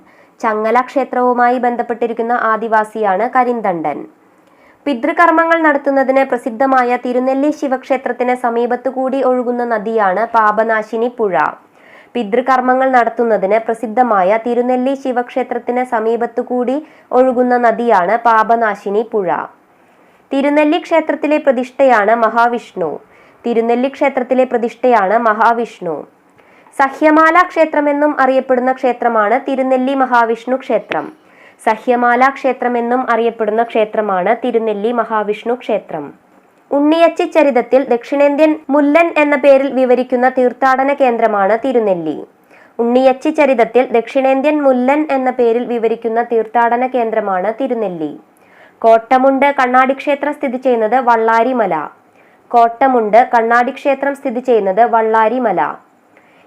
ചങ്ങല ക്ഷേത്രവുമായി ബന്ധപ്പെട്ടിരിക്കുന്ന ആദിവാസിയാണ് കരിന്തണ്ടൻ. പിതൃകർമ്മങ്ങൾ നടത്തുന്നതിന് പ്രസിദ്ധമായ തിരുനെല്ലി ശിവക്ഷേത്രത്തിന് സമീപത്തുകൂടി ഒഴുകുന്ന നദിയാണ് പാപനാശിനി പുഴ. പിതൃകർമ്മങ്ങൾ നടത്തുന്നതിന് പ്രസിദ്ധമായ തിരുനെല്ലി ശിവക്ഷേത്രത്തിന് സമീപത്തുകൂടി ഒഴുകുന്ന നദിയാണ് പാപനാശിനി പുഴ. തിരുനെല്ലി ക്ഷേത്രത്തിലെ പ്രതിഷ്ഠയാണ് മഹാവിഷ്ണു. തിരുനെല്ലി ക്ഷേത്രത്തിലെ പ്രതിഷ്ഠയാണ് മഹാവിഷ്ണു. സഹ്യമാല ക്ഷേത്രമെന്നും അറിയപ്പെടുന്ന ക്ഷേത്രമാണ് തിരുനെല്ലി മഹാവിഷ്ണു ക്ഷേത്രം. സഹ്യമാല ക്ഷേത്രമെന്നും അറിയപ്പെടുന്ന ക്ഷേത്രമാണ് തിരുനെല്ലി മഹാവിഷ്ണു ക്ഷേത്രം. ഉണ്ണിയച്ചി ചരിതത്തിൽ ദക്ഷിണേന്ത്യൻ മുല്ലൻ എന്ന പേരിൽ വിവരിക്കുന്ന തീർത്ഥാടന കേന്ദ്രമാണ് തിരുനെല്ലി. ഉണ്ണിയച്ചി ചരിതത്തിൽ ദക്ഷിണേന്ത്യൻ മുല്ലൻ എന്ന പേരിൽ വിവരിക്കുന്ന തീർത്ഥാടന കേന്ദ്രമാണ് തിരുനെല്ലി. കോട്ടമുണ്ട് കണ്ണാടി ക്ഷേത്രം സ്ഥിതി ചെയ്യുന്നത് വള്ളാരിമല. കോട്ടമുണ്ട് കണ്ണാടി ക്ഷേത്രം സ്ഥിതി ചെയ്യുന്നത് വള്ളാരിമല.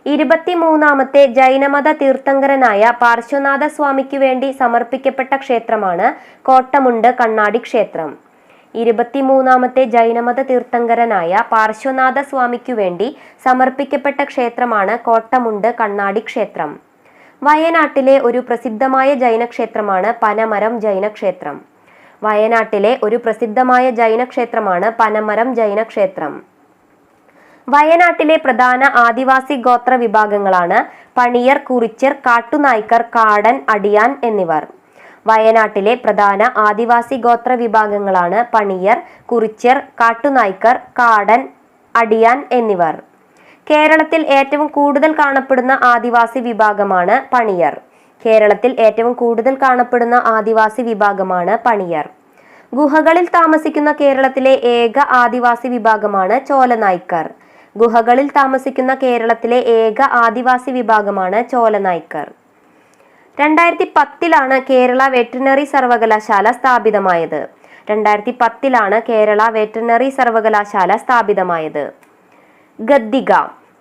23ാമത്തെ ജൈനമത തീർത്ഥങ്കരനായ പാർശ്വനാഥ സ്വാമിക്ക് വേണ്ടി സമർപ്പിക്കപ്പെട്ട ക്ഷേത്രമാണ് കോട്ടമുണ്ട് കണ്ണാടി ക്ഷേത്രം. 23ാമത്തെ ജൈനമത തീർത്ഥങ്കരനായ പാർശ്വനാഥ സ്വാമിക്കു വേണ്ടി സമർപ്പിക്കപ്പെട്ട ക്ഷേത്രമാണ് കോട്ടമുണ്ട് കണ്ണാടി ക്ഷേത്രം. വയനാട്ടിലെ ഒരു പ്രസിദ്ധമായ ജൈനക്ഷേത്രമാണ് പനമരം ജൈനക്ഷേത്രം. വയനാട്ടിലെ ഒരു പ്രസിദ്ധമായ ജൈനക്ഷേത്രമാണ് പനമരം ജൈനക്ഷേത്രം. വയനാട്ടിലെ പ്രധാന ആദിവാസി ഗോത്ര വിഭാഗങ്ങളാണ് പണിയർ, കുറിച്യർ, കാട്ടുനായ്ക്കർ, കാടൻ, അടിയാൻ എന്നിവർ. വയനാട്ടിലെ പ്രധാന ആദിവാസി ഗോത്ര വിഭാഗങ്ങളാണ് പണിയർ, കുറിച്യർ, കാട്ടുനായ്ക്കർ, കാടൻ, അടിയാൻ എന്നിവർ. കേരളത്തിൽ ഏറ്റവും കൂടുതൽ കാണപ്പെടുന്ന ആദിവാസി വിഭാഗമാണ് പണിയർ. കേരളത്തിൽ ഏറ്റവും കൂടുതൽ കാണപ്പെടുന്ന ആദിവാസി വിഭാഗമാണ് പണിയർ. ഗുഹകളിൽ താമസിക്കുന്ന കേരളത്തിലെ ഏക ആദിവാസി വിഭാഗമാണ് ചോലനായ്ക്കർ. ഗുഹകളിൽ താമസിക്കുന്ന കേരളത്തിലെ ഏക ആദിവാസി വിഭാഗമാണ് ചോലനായ്ക്കർ. 2010 കേരള വെറ്ററിനറി സർവകലാശാല സ്ഥാപിതമായത്. 2010 കേരള വെറ്ററിനറി സർവകലാശാല സ്ഥാപിതമായത്. ഗദ്ദിക.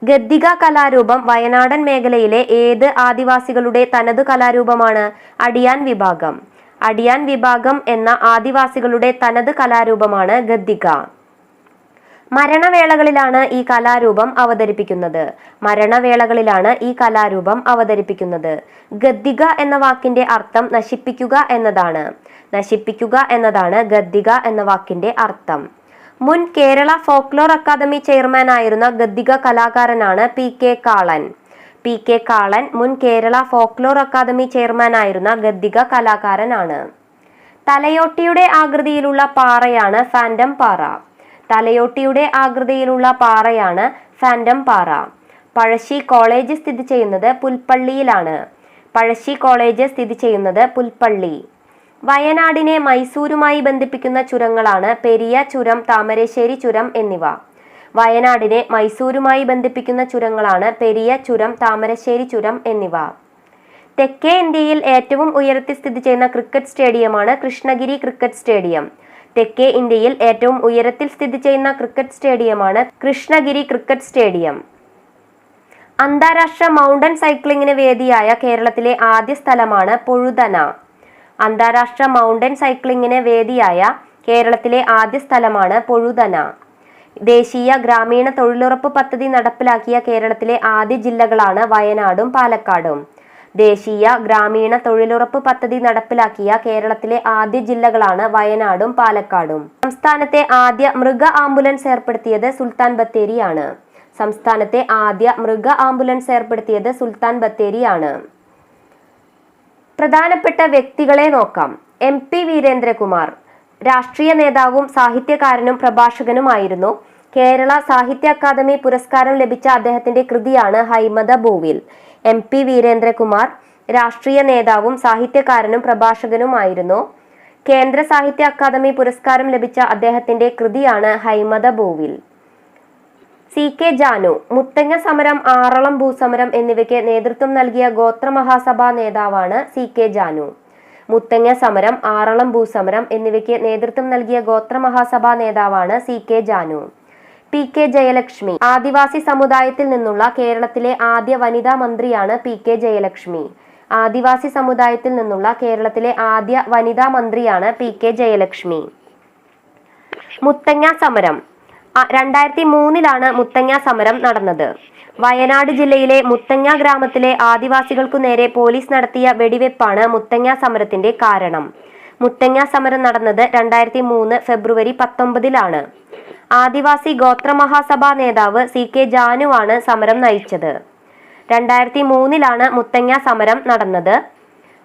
ഗദ്ദിക കലാരൂപം വയനാടൻ മേഖലയിലെ ഏത് ആദിവാസികളുടെ തനതു കലാരൂപമാണ്? അടിയാൻ വിഭാഗം. അടിയാൻ വിഭാഗം എന്ന ആദിവാസികളുടെ തനത് കലാരൂപമാണ് ഗദ്ദിക. മരണവേളകളിലാണ് ഈ കലാരൂപം അവതരിപ്പിക്കുന്നത്. മരണവേളകളിലാണ് ഈ കലാരൂപം അവതരിപ്പിക്കുന്നത്. ഗദ്ദിക എന്ന വാക്കിന്റെ അർത്ഥം നശിപ്പിക്കുക എന്നതാണ്. നശിപ്പിക്കുക എന്നതാണ് ഗദ്ദിക എന്ന വാക്കിന്റെ അർത്ഥം. മുൻ കേരള ഫോക്ലോർ അക്കാദമി ചെയർമാൻ ആയിരുന്ന ഗദ്ദിക കലാകാരനാണ് PK കാളൻ. PK കാളൻ മുൻ കേരള ഫോക്ലോർ അക്കാദമി ചെയർമാൻ ആയിരുന്ന ഗദ്ദിക കലാകാരനാണ്. തലയോട്ടിയുടെ ആകൃതിയിലുള്ള പാറയാണ് ഫാൻറ്റം പാറ. തലയോട്ടിയുടെ ആകൃതിയിലുള്ള പാറയാണ് ഫാൻറ്റം പാറ. പഴശ്ശി കോളേജ് സ്ഥിതി ചെയ്യുന്നത് പുൽപ്പള്ളിയിലാണ്. പഴശ്ശി കോളേജ് സ്ഥിതി ചെയ്യുന്നത് പുൽപ്പള്ളി. വയനാടിനെ മൈസൂരുമായി ബന്ധിപ്പിക്കുന്ന ചുരങ്ങളാണ് പെരിയ ചുരം, താമരശ്ശേരി ചുരം എന്നിവ. വയനാടിനെ മൈസൂരുമായി ബന്ധിപ്പിക്കുന്ന ചുരങ്ങളാണ് പെരിയ ചുരം, താമരശ്ശേരി ചുരം എന്നിവ. തെക്കേ ഇന്ത്യയിൽ ഏറ്റവും ഉയരത്തിൽ സ്ഥിതി ചെയ്യുന്ന ക്രിക്കറ്റ് സ്റ്റേഡിയമാണ് കൃഷ്ണഗിരി ക്രിക്കറ്റ് സ്റ്റേഡിയം. തെക്കേ ഇന്ത്യയിൽ ഏറ്റവും ഉയരത്തിൽ സ്ഥിതി ചെയ്യുന്ന ക്രിക്കറ്റ് സ്റ്റേഡിയമാണ് കൃഷ്ണഗിരി ക്രിക്കറ്റ് സ്റ്റേഡിയം. അന്താരാഷ്ട്ര മൗണ്ടൻ സൈക്ലിങ്ങിന് വേദിയായ കേരളത്തിലെ ആദ്യ സ്ഥലമാണ് പൊഴുതന. അന്താരാഷ്ട്ര മൗണ്ടൻ സൈക്ലിങ്ങിന് വേദിയായ കേരളത്തിലെ ആദ്യ സ്ഥലമാണ് പൊഴുതന. ദേശീയ ഗ്രാമീണ തൊഴിലുറപ്പ് പദ്ധതി നടപ്പിലാക്കിയ കേരളത്തിലെ ആദ്യ ജില്ലകളാണ് വയനാടും പാലക്കാടും. ദേശീയ ഗ്രാമീണ തൊഴിലുറപ്പ് പദ്ധതി നടപ്പിലാക്കിയ കേരളത്തിലെ ആദ്യ ജില്ലകളാണ് വയനാടും പാലക്കാടും. സംസ്ഥാനത്തെ ആദ്യ മൃഗ ആംബുലൻസ് ഏർപ്പെടുത്തിയത് സുൽത്താൻ ബത്തേരിയാണ്. സംസ്ഥാനത്തെ ആദ്യ മൃഗ ആംബുലൻസ് ഏർപ്പെടുത്തിയത് സുൽത്താൻ ബത്തേരിയാണ്. പ്രധാനപ്പെട്ട വ്യക്തികളെ നോക്കാം. MP വീരേന്ദ്രകുമാർ രാഷ്ട്രീയ നേതാവും സാഹിത്യകാരനും പ്രഭാഷകനുമായിരുന്നു. കേരള സാഹിത്യ അക്കാദമി പുരസ്കാരം ലഭിച്ച അദ്ദേഹത്തിന്റെ കൃതിയാണ് ഹൈമദ ഭൂവിൽ. MP വീരേന്ദ്രകുമാർ രാഷ്ട്രീയ നേതാവും സാഹിത്യകാരനും പ്രഭാഷകനുമായിരുന്നു. കേന്ദ്ര സാഹിത്യ അക്കാദമി പുരസ്കാരം ലഭിച്ച അദ്ദേഹത്തിന്റെ കൃതിയാണ് ഹൈമദ ഭൂവിൽ. CK ജാനു മുത്തങ്ങ സമരം, ആറളം ഭൂസമരം എന്നിവയ്ക്ക് നേതൃത്വം നൽകിയ ഗോത്രമഹാസഭാ നേതാവാണ് CK ജാനു. മുത്തങ്ങ സമരം, ആറളം ഭൂസമരം എന്നിവയ്ക്ക് നേതൃത്വം നൽകിയ ഗോത്രമഹാസഭാ നേതാവാണ് CK ജാനു. PK ജയലക്ഷ്മി ആദിവാസി സമുദായത്തിൽ നിന്നുള്ള കേരളത്തിലെ ആദ്യ വനിതാ മന്ത്രിയാണ് PK ജയലക്ഷ്മി. ആദിവാസി സമുദായത്തിൽ നിന്നുള്ള കേരളത്തിലെ ആദ്യ വനിതാ മന്ത്രിയാണ് PK ജയലക്ഷ്മി. മുത്തങ്ങ സമരം 2003 മുത്തങ്ങ സമരം നടന്നത്. വയനാട് ജില്ലയിലെ മുത്തങ്ങ ഗ്രാമത്തിലെ ആദിവാസികൾക്കു നേരെ പോലീസ് നടത്തിയ വെടിവെപ്പാണ് മുത്തങ്ങ സമരത്തിന്റെ കാരണം. മുത്തങ്ങ സമരം നടന്നത് 2003 ഫെബ്രുവരി 19 ആദിവാസി ഗോത്രമഹാസഭാ നേതാവ് CK ജാനുവാണ് സമരം നയിച്ചത്. 2003 മുത്തങ്ങ സമരം നടന്നത്.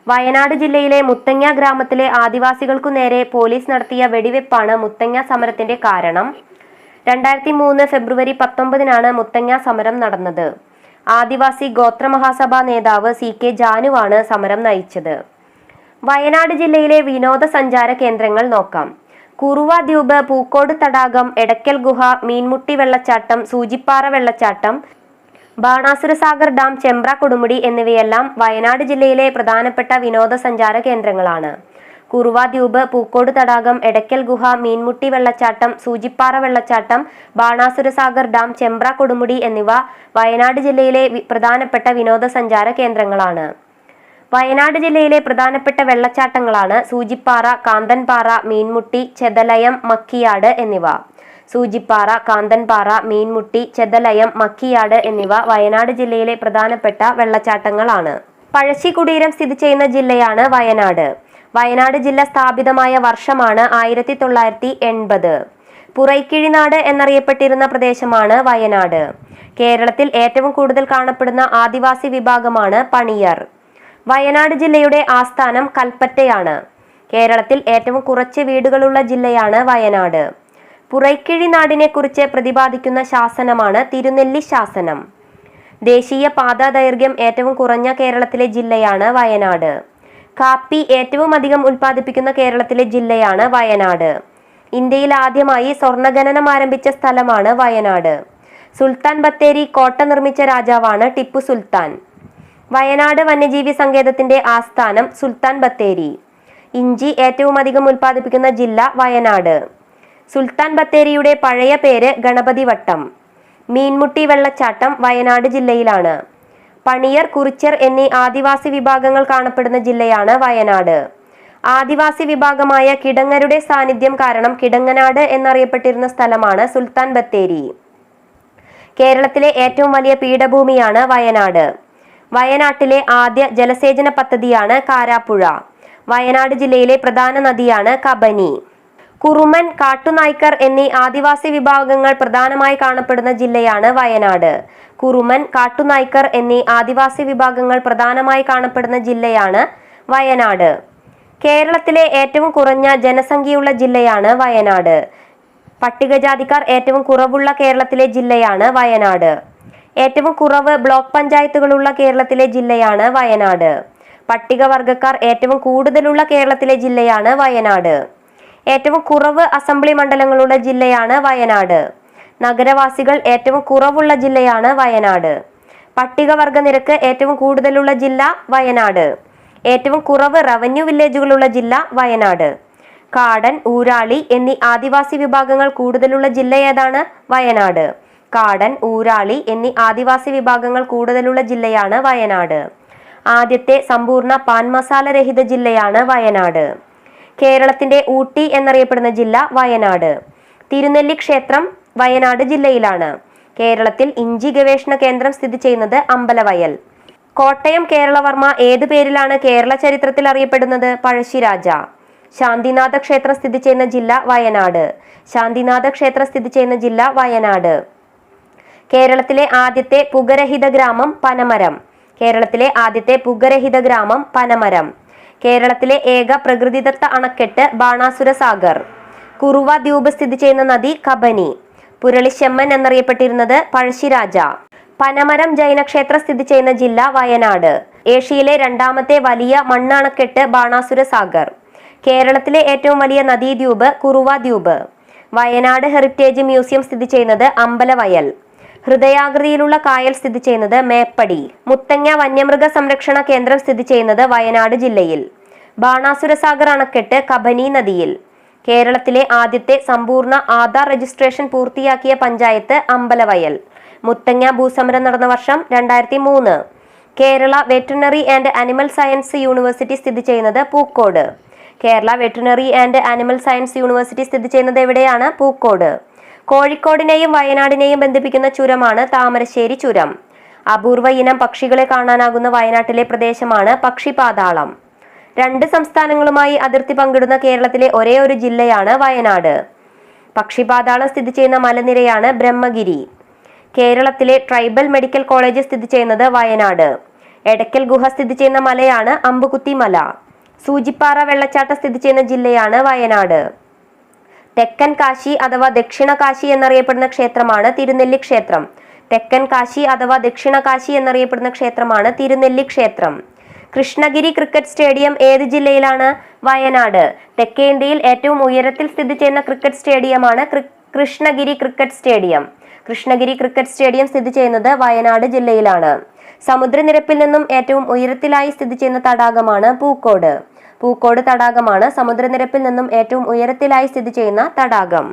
വയനാട് ജില്ലയിലെ മുത്തങ്ങ ഗ്രാമത്തിലെ ആദിവാസികൾക്കു നേരെ പോലീസ് നടത്തിയ വെടിവെപ്പാണ് മുത്തങ്ങ സമരത്തിന്റെ കാരണം. 2003 ഫെബ്രുവരി 19 മുത്തങ്ങ സമരം നടന്നത്. ആദിവാസി ഗോത്രമഹാസഭാ നേതാവ് CK ജാനുവാണ് സമരം നയിച്ചത്. വയനാട് ജില്ലയിലെ വിനോദസഞ്ചാര കേന്ദ്രങ്ങൾ നോക്കാം. കുറുവ ദ്വീപ്, പൂക്കോട് തടാകം, എടക്കൽ ഗുഹ, മീൻമുട്ടി വെള്ളച്ചാട്ടം, സൂചിപ്പാറ വെള്ളച്ചാട്ടം, ബാണാസുരസാഗർ ഡാം, ചെമ്പ്ര കൊടുമുടി എന്നിവയെല്ലാം വയനാട് ജില്ലയിലെ പ്രധാനപ്പെട്ട വിനോദസഞ്ചാര കേന്ദ്രങ്ങളാണ്. കുറുവ ദ്വീപ്, പൂക്കോട് തടാകം, എടക്കൽ ഗുഹ, മീൻമുട്ടി വെള്ളച്ചാട്ടം, സൂചിപ്പാറ വെള്ളച്ചാട്ടം, ബാണാസുരസാഗർ ഡാം, ചെമ്പ്ര കൊടുമുടി എന്നിവ വയനാട് ജില്ലയിലെ പ്രധാനപ്പെട്ട വിനോദസഞ്ചാര കേന്ദ്രങ്ങളാണ്. വയനാട് ജില്ലയിലെ പ്രധാനപ്പെട്ട വെള്ളച്ചാട്ടങ്ങളാണ് സൂചിപ്പാറ, കാന്തൻപാറ, മീൻമുട്ടി, ചെതലയം, മക്കിയാട് എന്നിവ. സൂചിപ്പാറ, കാന്തൻപാറ, മീൻമുട്ടി, ചെതലയം, മക്കിയാട് എന്നിവ വയനാട് ജില്ലയിലെ പ്രധാനപ്പെട്ട വെള്ളച്ചാട്ടങ്ങളാണ്. പഴശ്ശിക്കുടീരം സ്ഥിതി ചെയ്യുന്ന ജില്ലയാണ് വയനാട്. വയനാട് ജില്ല സ്ഥാപിതമായ വർഷമാണ് 1980. പുറൈക്കിഴിനാട് എന്നറിയപ്പെട്ടിരുന്ന പ്രദേശമാണ് വയനാട്. കേരളത്തിൽ ഏറ്റവും കൂടുതൽ കാണപ്പെടുന്ന ആദിവാസി വിഭാഗമാണ് പണിയർ. വയനാട് ജില്ലയുടെ ആസ്ഥാനം കൽപ്പറ്റയാണ്. കേരളത്തിൽ ഏറ്റവും കുറച്ച് വീടുകളുള്ള ജില്ലയാണ് വയനാട്. പുറൈക്കിഴിനാടിനെ കുറിച്ച് പ്രതിപാദിക്കുന്ന ശാസനമാണ് തിരുനെല്ലി ശാസനം. ദേശീയ പാതാ ദൈർഘ്യം ഏറ്റവും കുറഞ്ഞ കേരളത്തിലെ ജില്ലയാണ് വയനാട്. കാപ്പി ഏറ്റവും അധികം ഉൽപ്പാദിപ്പിക്കുന്ന കേരളത്തിലെ ജില്ലയാണ് വയനാട്. ഇന്ത്യയിൽ ആദ്യമായി സ്വർണ്ണഖനനം ആരംഭിച്ച സ്ഥലമാണ് വയനാട്. സുൽത്താൻ ബത്തേരി കോട്ട നിർമ്മിച്ച രാജാവാണ് ടിപ്പു സുൽത്താൻ. വയനാട് വന്യജീവി സങ്കേതത്തിന്റെ ആസ്ഥാനം സുൽത്താൻ ബത്തേരി. ഇഞ്ചി ഏറ്റവും അധികം ഉൽപ്പാദിപ്പിക്കുന്ന ജില്ല വയനാട്. സുൽത്താൻ ബത്തേരിയുടെ പഴയ പേര് ഗണപതിവട്ടം. മീൻമുട്ടി വെള്ളച്ചാട്ടം വയനാട് ജില്ലയിലാണ്. പണിയർ, കുറിച്യർ എന്നീ ആദിവാസി വിഭാഗങ്ങൾ കാണപ്പെടുന്ന ജില്ലയാണ് വയനാട്. ആദിവാസി വിഭാഗമായ കിടങ്ങരുടെ സാന്നിധ്യം കാരണം കിടങ്ങനാട് എന്നറിയപ്പെട്ടിരുന്ന സ്ഥലമാണ് സുൽത്താൻ ബത്തേരി. കേരളത്തിലെ ഏറ്റവും വലിയ പീഠഭൂമിയാണ് വയനാട്. വയനാട്ടിലെ ആദ്യ ജലസേചന പദ്ധതിയാണ് കാരാപ്പുഴ. വയനാട് ജില്ലയിലെ പ്രധാന നദിയാണ് കബനി. കുറുമൻ, കാട്ടുനായ്ക്കർ എന്നീ ആദിവാസി വിഭാഗങ്ങൾ പ്രധാനമായി കാണപ്പെടുന്ന ജില്ലയാണ് വയനാട്. കുറുമൻ, കാട്ടുനായ്ക്കർ എന്നീ ആദിവാസി വിഭാഗങ്ങൾ പ്രധാനമായി കാണപ്പെടുന്ന ജില്ലയാണ് വയനാട്. കേരളത്തിലെ ഏറ്റവും കുറഞ്ഞ ജനസംഖ്യയുള്ള ജില്ലയാണ് വയനാട്. പട്ടികജാതിക്കാർ ഏറ്റവും കുറവുള്ള കേരളത്തിലെ ജില്ലയാണ് വയനാട്. ഏറ്റവും കുറവ് ബ്ലോക്ക് പഞ്ചായത്തുകളുള്ള കേരളത്തിലെ ജില്ലയാണ് വയനാട്. പട്ടികവർഗക്കാർ ഏറ്റവും കൂടുതലുള്ള കേരളത്തിലെ ജില്ലയാണ് വയനാട്. ഏറ്റവും കുറവ് അസംബ്ലി മണ്ഡലങ്ങളുള്ള ജില്ലയാണ് വയനാട്. നഗരവാസികൾ ഏറ്റവും കുറവുള്ള ജില്ലയാണ് വയനാട്. പട്ടികവർഗ നിരക്ക് ഏറ്റവും കൂടുതലുള്ള ജില്ല വയനാട്. ഏറ്റവും കുറവ് റവന്യൂ വില്ലേജുകളുള്ള ജില്ല വയനാട്. കാടൻ, ഊരാളി എന്നീ ആദിവാസി വിഭാഗങ്ങൾ കൂടുതലുള്ള ജില്ല ഏതാണ്? വയനാട്. കാടൻ, ഊരാളി എന്നീ ആദിവാസി വിഭാഗങ്ങൾ കൂടുതലുള്ള ജില്ലയാണ് വയനാട്. ആദ്യത്തെ സമ്പൂർണ്ണ പാൻ മസാല രഹിത ജില്ലയാണ് വയനാട്. കേരളത്തിന്റെ ഊട്ടി എന്നറിയപ്പെടുന്ന ജില്ല വയനാട്. തിരുനെല്ലി ക്ഷേത്രം വയനാട് ജില്ലയിലാണ്. കേരളത്തിൽ ഇഞ്ചി ഗവേഷണ കേന്ദ്രം സ്ഥിതി ചെയ്യുന്നത് അമ്പലവയൽ. കോട്ടയം കേരളവർമ്മ ഏത് പേരിലാണ് കേരള ചരിത്രത്തിൽ അറിയപ്പെടുന്നത്? പഴശ്ശിരാജ. ശാന്തിനാഥ ക്ഷേത്രം സ്ഥിതി ചെയ്യുന്ന ജില്ല വയനാട്. ശാന്തിനാഥ ക്ഷേത്രം സ്ഥിതി ചെയ്യുന്ന ജില്ല വയനാട്. കേരളത്തിലെ ആദ്യത്തെ പുകരഹിത ഗ്രാമം പനമരം. കേരളത്തിലെ ആദ്യത്തെ പുകരഹിത ഗ്രാമം പനമരം. കേരളത്തിലെ ഏക പ്രകൃതിദത്ത അണക്കെട്ട് ബാണാസുര സാഗർ. കുറുവ ദ്വീപ് സ്ഥിതി ചെയ്യുന്ന നദി കബനി. പുരളിശെമ്മൻ എന്നറിയപ്പെട്ടിരുന്നത് പഴശ്ശിരാജ. പനമരം ജൈനക്ഷേത്രം സ്ഥിതി ചെയ്യുന്ന ജില്ല വയനാട്. ഏഷ്യയിലെ രണ്ടാമത്തെ വലിയ മണ്ണ് അണക്കെട്ട് ബാണാസുര സാഗർ. കേരളത്തിലെ ഏറ്റവും വലിയ നദീദ്വീപ് കുറുവ ദ്വീപ്. വയനാട് ഹെറിറ്റേജ് മ്യൂസിയം സ്ഥിതി ചെയ്യുന്നത് അമ്പലവയൽ. ഹൃദയാകൃതിയിലുള്ള കായൽ സ്ഥിതി ചെയ്യുന്നത് മേപ്പടി. മുത്തങ്ങ വന്യമൃഗ സംരക്ഷണ കേന്ദ്രം സ്ഥിതി ചെയ്യുന്നത് വയനാട് ജില്ലയിൽ. ബാണാസുര സാഗർ അണക്കെട്ട് കബനി നദിയിൽ. കേരളത്തിലെ ആദ്യത്തെ സമ്പൂർണ്ണ ആധാർ രജിസ്ട്രേഷൻ പൂർത്തിയാക്കിയ പഞ്ചായത്ത് അമ്പലവയൽ. മുത്തങ്ങ ഭൂസമരം നടന്ന വർഷം 2003. Kerala veterinary and animal science university സ്ഥിതി ചെയ്യുന്നത് Pookode. Kerala veterinary and animal science university സ്ഥിതി ചെയ്യുന്നത് എവിടെയാണ്? പൂക്കോട്. കോഴിക്കോടിനെയും വയനാടിനെയും ബന്ധിപ്പിക്കുന്ന ചുരമാണ് താമരശ്ശേരി ചുരം. അപൂർവ ഇനം പക്ഷികളെ കാണാനാകുന്ന വയനാട്ടിലെ പ്രദേശമാണ് പക്ഷിപാതാളം. 2 സംസ്ഥാനങ്ങളുമായി അതിർത്തി പങ്കിടുന്ന കേരളത്തിലെ ഒരേ ഒരു ജില്ലയാണ് വയനാട്. പക്ഷിപാതാളം സ്ഥിതി ചെയ്യുന്ന മലനിരയാണ് ബ്രഹ്മഗിരി. കേരളത്തിലെ ട്രൈബൽ മെഡിക്കൽ കോളേജ് സ്ഥിതി ചെയ്യുന്നത് വയനാട്. എടക്കൽ ഗുഹ സ്ഥിതി ചെയ്യുന്ന മലയാണ് അമ്പുകുത്തി മല. സൂചിപ്പാറ വെള്ളച്ചാട്ടം സ്ഥിതി ചെയ്യുന്ന ജില്ലയാണ് വയനാട്. തെക്കൻ കാശി അഥവാ ദക്ഷിണ കാശി എന്നറിയപ്പെടുന്ന ക്ഷേത്രമാണ് തിരുനെല്ലി ക്ഷേത്രം. തെക്കൻ കാശി അഥവാ ദക്ഷിണ കാശി എന്നറിയപ്പെടുന്ന ക്ഷേത്രമാണ് തിരുനെല്ലി ക്ഷേത്രം. കൃഷ്ണഗിരി ക്രിക്കറ്റ് സ്റ്റേഡിയം ഏത് ജില്ലയിലാണ്? വയനാട്. തെക്കേ ഇന്ത്യയിൽ ഏറ്റവും ഉയരത്തിൽ സ്ഥിതി ചെയ്യുന്ന ക്രിക്കറ്റ് സ്റ്റേഡിയമാണ് Krishnagiri cricket stadium. Krishnagiri cricket stadium സ്ഥിതി ചെയ്യുന്നത് വയനാട് ജില്ലയിലാണ്. സമുദ്രനിരപ്പിൽ നിന്നും ഏറ്റവും ഉയരത്തിലായി സ്ഥിതി ചെയ്യുന്ന തടാകമാണ് പൂക്കോട്. പൂക്കോട് തടാകമാണ് സമുദ്രനിരപ്പിൽ നിന്നും ഏറ്റവും ഉയരത്തിലായി സ്ഥിതി ചെയ്യുന്ന തടാകം.